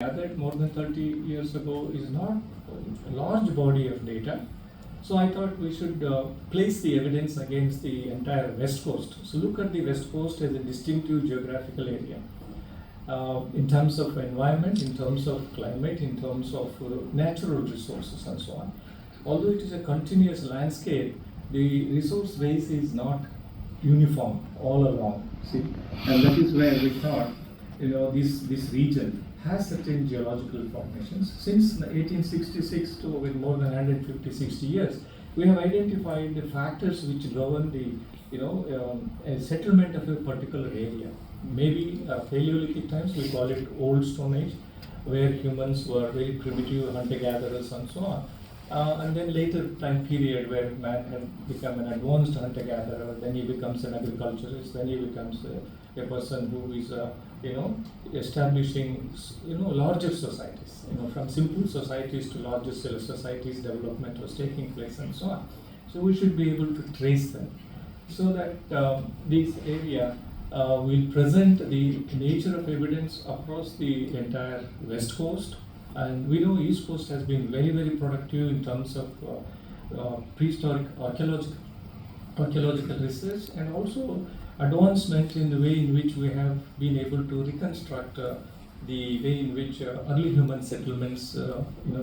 gathered more than 30 years ago is not a large body of data. So I thought we should place the evidence against the entire West Coast. So look at the West Coast as a distinctive geographical area. In terms of environment, in terms of climate, in terms of natural resources and so on. Although it is a continuous landscape, the resource base is not uniform all along. See, and that is where we thought, this region has certain geological formations. Since 1866 to with more than 150-60 years, we have identified the factors which govern the a settlement of a particular area. Maybe Paleolithic times, we call it Old Stone Age, where humans were very primitive hunter-gatherers and so on. And then later time period where man had become an advanced hunter-gatherer, then he becomes an agriculturist, then he becomes a person who is establishing larger societies. From simple societies to larger societies, development was taking place and so on. So we should be able to trace them, so that this area will present the nature of evidence across the entire West Coast. And we know East Coast has been very, very productive in terms of prehistoric archaeological research, and also advancement in the way in which we have been able to reconstruct the way in which early human settlements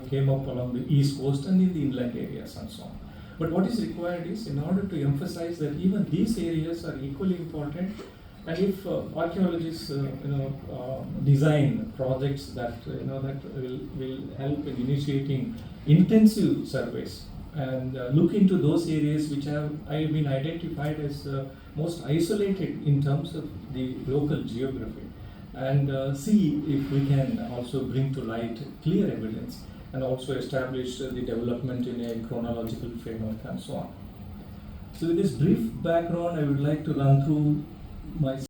came up along the East Coast and in the inland areas and so on. But what is required is, in order to emphasize that even these areas are equally important, and if archaeologists design projects that that will help in initiating intensive surveys and look into those areas which have been identified as most isolated in terms of the local geography, and see if we can also bring to light clear evidence and also establish the development in a chronological framework and so on. So with this brief background, I would like to run through my